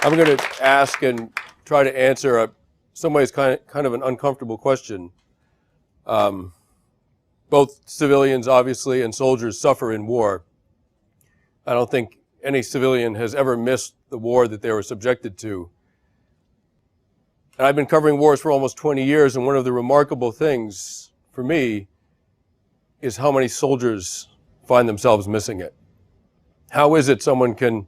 I'm going to ask and try to answer some ways kind of an uncomfortable question. Both civilians, obviously, and soldiers suffer in war. I don't think any civilian has ever missed the war that they were subjected to. And I've been covering wars for almost 20 years, and one of the remarkable things for me is how many soldiers find themselves missing it. How is it someone can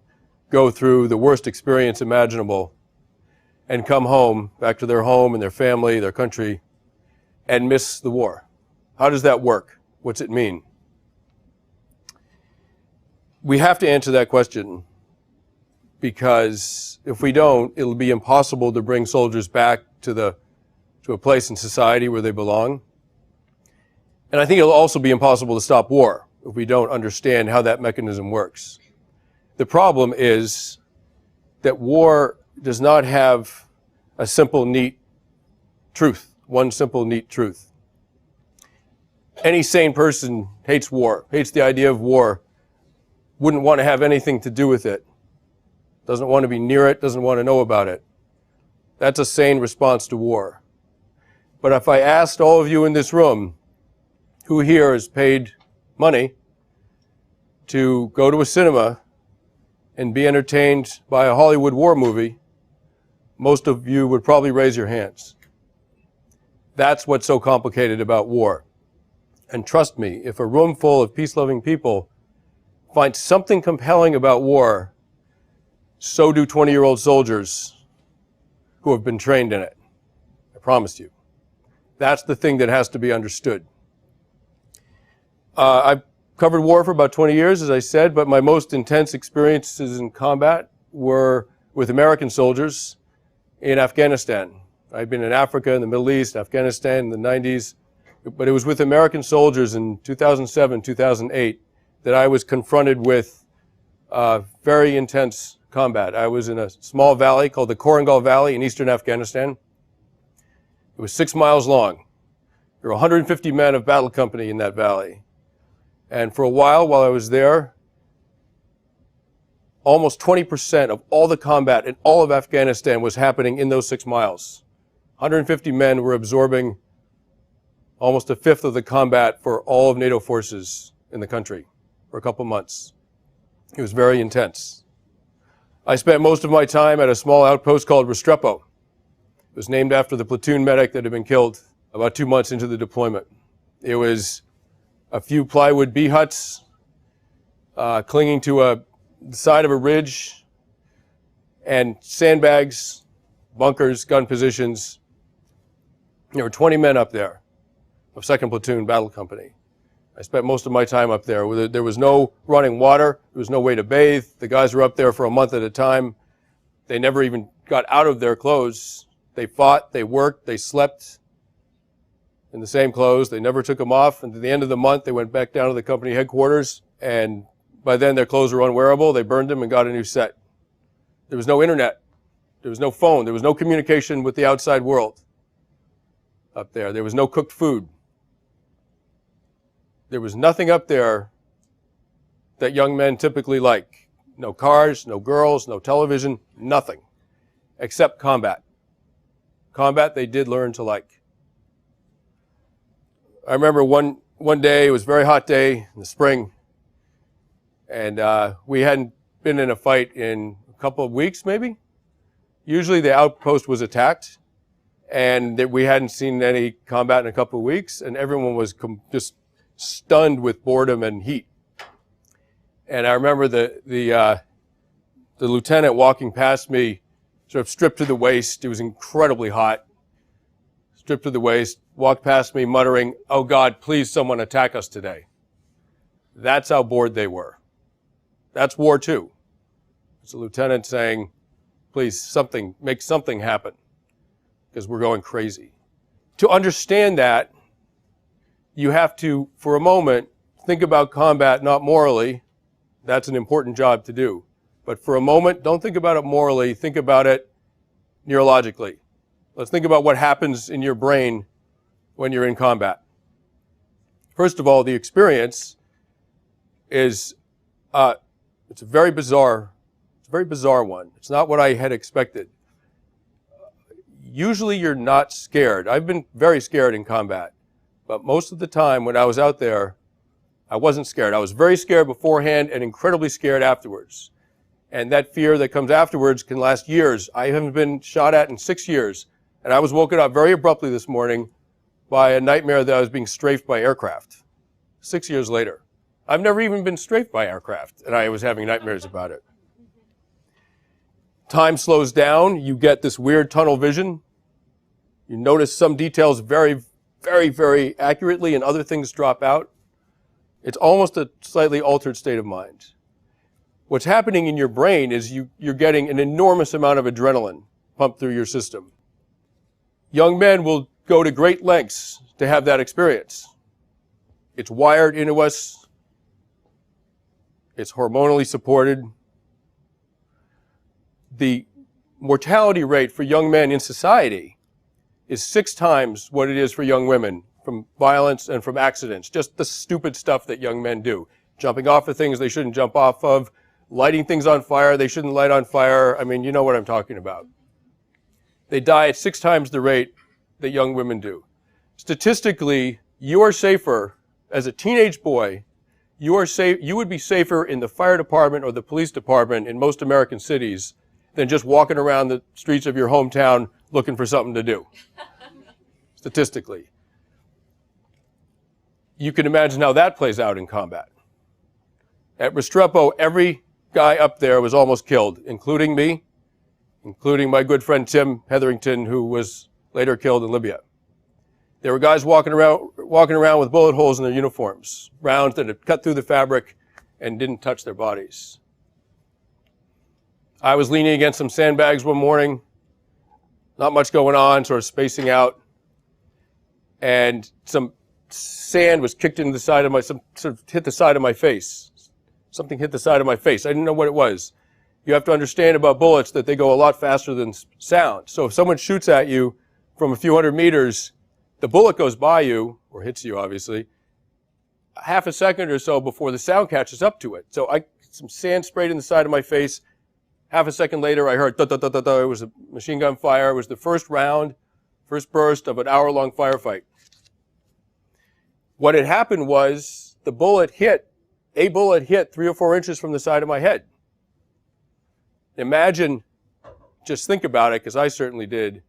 go through the worst experience imaginable and come home, back to their home and their family, their country, and miss the war? How does that work? What's it mean? We have to answer that question, because if we don't, it'll be impossible to bring soldiers back to a place in society where they belong. And I think it'll also be impossible to stop war if we don't understand how that mechanism works. The problem is that war does not have a simple, neat truth, one simple, neat truth. Any sane person hates war, hates the idea of war, wouldn't want to have anything to do with it, doesn't want to be near it, doesn't want to know about it. That's a sane response to war. But if I asked all of you in this room, who here has paid money to go to a cinema and be entertained by a Hollywood war movie, most of you would probably raise your hands. That's what's so complicated about war. And trust me, if a room full of peace-loving people find something compelling about war, so do 20-year-old soldiers who have been trained in it. I promise you. That's the thing that has to be understood. I've covered war for about 20 years, as I said, but my most intense experiences in combat were with American soldiers in Afghanistan. I've been in Africa, in the Middle East, Afghanistan in the 90s, but it was with American soldiers in 2007, 2008 that I was confronted with very intense combat. I was in a small valley called the Korangal Valley in eastern Afghanistan. It was 6 miles long. There were 150 men of battle company in that valley. And for a while I was there, almost 20% of all the combat in all of Afghanistan was happening in those 6 miles. 150 men were absorbing almost a fifth of the combat for all of NATO forces in the country for a couple months. It was very intense. I spent most of my time at a small outpost called Restrepo. It was named after the platoon medic that had been killed about 2 months into the deployment. It was a few plywood bee huts clinging to the side of a ridge, and sandbags, bunkers, gun positions. There were 20 men up there of 2nd Platoon Battle Company. I spent most of my time up there. There was no running water. There was no way to bathe. The guys were up there for a month at a time. They never even got out of their clothes. They fought, they worked, they slept in the same clothes. They never took them off. And at the end of the month, they went back down to the company headquarters. And by then, their clothes were unwearable. They burned them and got a new set. There was no internet. There was no phone. There was no communication with the outside world up there. There was no cooked food. There was nothing up there that young men typically like. No cars, no girls, no television, nothing. Except combat. Combat they did learn to like. I remember one day, it was a very hot day in the spring, and we hadn't been in a fight in a couple of weeks, maybe. Usually the outpost was attacked, and we hadn't seen any combat in a couple of weeks, and everyone was just stunned with boredom and heat. And I remember the lieutenant walking past me, sort of stripped to the waist. It was incredibly hot. Stripped to the waist, walked past me muttering, "Oh God, please someone attack us today." That's how bored they were. That's war too. It's a lieutenant saying, "Please, make something happen, because we're going crazy." To understand that, you have to, for a moment, think about combat not morally. That's an important job to do. But for a moment, don't think about it morally, think about it neurologically. Let's think about what happens in your brain when you're in combat. First of all, the experience is, it's a very bizarre It's a very bizarre one. It's not what I had expected. Usually you're not scared. I've been very scared in combat, but most of the time when I was out there, I wasn't scared. I was very scared beforehand and incredibly scared afterwards. And that fear that comes afterwards can last years. I haven't been shot at in 6 years, and I was woken up very abruptly this morning by a nightmare that I was being strafed by aircraft. 6 years later. I've never even been strafed by aircraft, and I was having nightmares about it. Time slows down. You get this weird tunnel vision. You notice some details very, very, very accurately, and other things drop out. It's almost a slightly altered state of mind. What's happening in your brain is you're getting an enormous amount of adrenaline pumped through your system. Young men will go to great lengths to have that experience. It's wired into us. It's hormonally supported. The mortality rate for young men in society is 6 times what it is for young women from violence and from accidents. Just the stupid stuff that young men do. Jumping off of things they shouldn't jump off of, lighting things on fire they shouldn't light on fire. I mean, you know what I'm talking about. They die at 6 times the rate that young women do. Statistically, you are safer as a teenage boy. You would be safer in the fire department or the police department in most American cities than just walking around the streets of your hometown looking for something to do. Statistically. You can imagine how that plays out in combat. At Restrepo, every guy up there was almost killed, including me, including my good friend Tim Hetherington, who was later killed in Libya. There were guys walking around with bullet holes in their uniforms, rounds that had cut through the fabric and didn't touch their bodies. I was leaning against some sandbags one morning, not much going on, sort of spacing out, and some sand was kicked into the side of hit the side of my face. Something hit the side of my face. I didn't know what it was. You have to understand about bullets that they go a lot faster than sound. So if someone shoots at you from a few hundred meters, the bullet goes by you, or hits you obviously, half a second or so before the sound catches up to it. So some sand sprayed in the side of my face. Half a second later, I heard da-da-da-da-da. It was a machine gun fire. It was the first round, first burst of an hour-long firefight. What had happened was a bullet hit 3 or 4 inches from the side of my head. Imagine, just think about it, because I certainly did.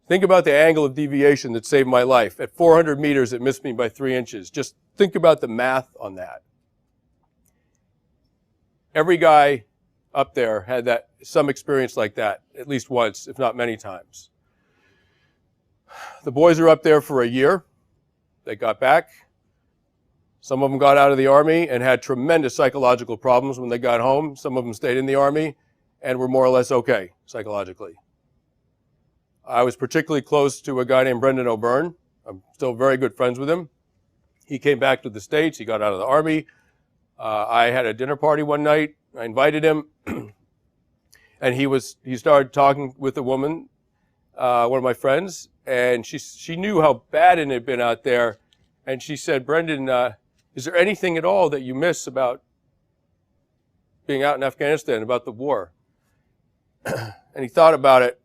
Think about the angle of deviation that saved my life. At 400 meters, it missed me by 3 inches. Just think about the math on that. Every guy up there had some experience like that, at least once, if not many times. The boys are up there for a year. They got back. Some of them got out of the Army and had tremendous psychological problems when they got home. Some of them stayed in the Army and were more or less okay psychologically. I was particularly close to a guy named Brendan O'Byrne. I'm still very good friends with him. He came back to the States. He got out of the Army. I had a dinner party one night. I invited him, and he started talking with a woman, one of my friends, and she knew how bad it had been out there, and she said, "Brendan, is there anything at all that you miss about being out in Afghanistan, about the war?" And he thought about it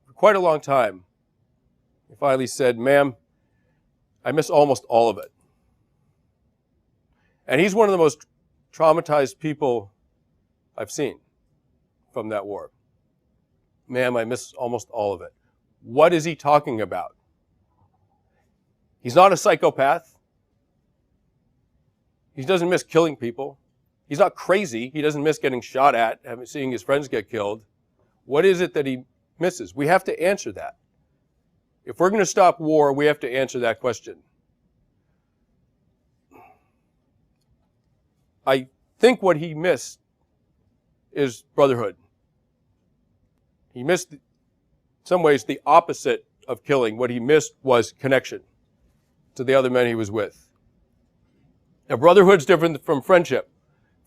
for quite a long time. He finally said, "Ma'am, I miss almost all of it." And he's one of the most traumatized people I've seen from that war. "Ma'am, I miss almost all of it." What is he talking about? He's not a psychopath. He doesn't miss killing people. He's not crazy. He doesn't miss getting shot at, seeing his friends get killed. What is it that he misses? We have to answer that. If we're going to stop war, we have to answer that question. I think what he missed is brotherhood. He missed, in some ways, the opposite of killing. What he missed was connection to the other men he was with. Now, brotherhood's different from friendship.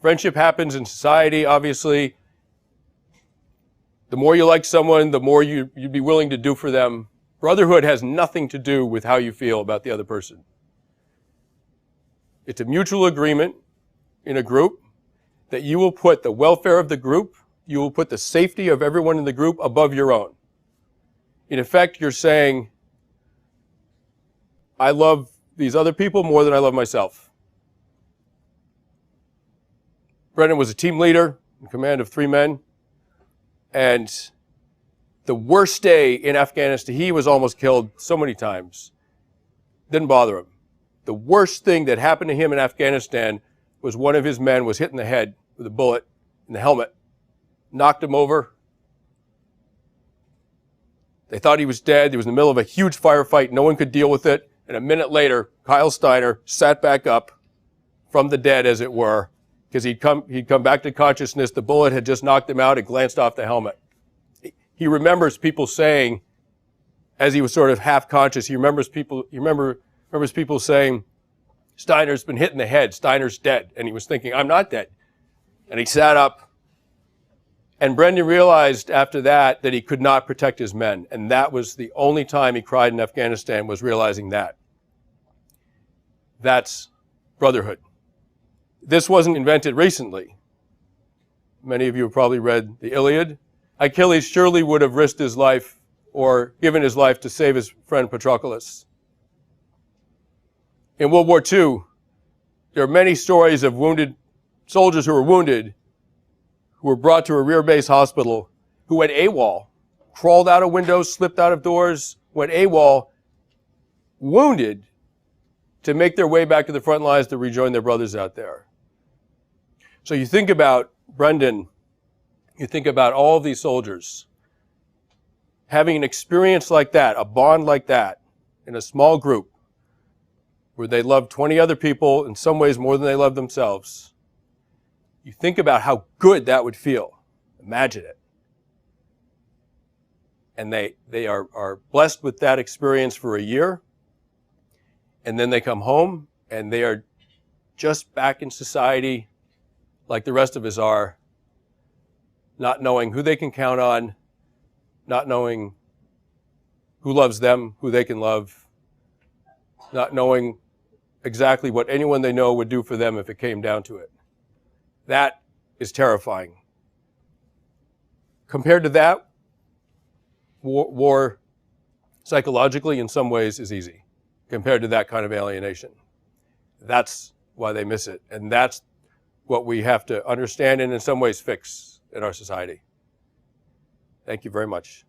Friendship happens in society, obviously. The more you like someone, the more you'd be willing to do for them. Brotherhood has nothing to do with how you feel about the other person. It's a mutual agreement in a group that you will put the welfare of the group, you will put the safety of everyone in the group above your own. In effect, you're saying, I love these other people more than I love myself. Brendan was a team leader in command of 3 men, and the worst day in Afghanistan, he was almost killed so many times. Didn't bother him. The worst thing that happened to him in Afghanistan was one of his men was hit in the head with a bullet in the helmet, knocked him over. They thought he was dead. He was in the middle of a huge firefight. No one could deal with it. And a minute later, Kyle Steiner sat back up from the dead, as it were, because he'd come back to consciousness. The bullet had just knocked him out and glanced off the helmet. He remembers people saying, as he was sort of half conscious, he remembers people saying, Steiner's been hit in the head. Steiner's dead. And he was thinking, I'm not dead. And he sat up. And Brendan realized after that he could not protect his men. And that was the only time he cried in Afghanistan, was realizing that. That's brotherhood. This wasn't invented recently. Many of you have probably read the Iliad. Achilles surely would have risked his life or given his life to save his friend Patroclus. In World War II, there are many stories of wounded soldiers who were wounded, who were brought to a rear base hospital, who went AWOL, crawled out of windows, slipped out of doors, went AWOL, wounded, to make their way back to the front lines to rejoin their brothers out there. So you think about Brendan, you think about all of these soldiers having an experience like that, a bond like that, in a small group, where they loved 20 other people, in some ways more than they loved themselves. You think about how good that would feel. Imagine it. And they are blessed with that experience for a year, and then they come home, and they are just back in society like the rest of us are, not knowing who they can count on, not knowing who loves them, who they can love, not knowing exactly what anyone they know would do for them if it came down to it. That is terrifying. Compared to that, war psychologically in some ways is easy compared to that kind of alienation. That's why they miss it. And that's what we have to understand and in some ways fix in our society. Thank you very much.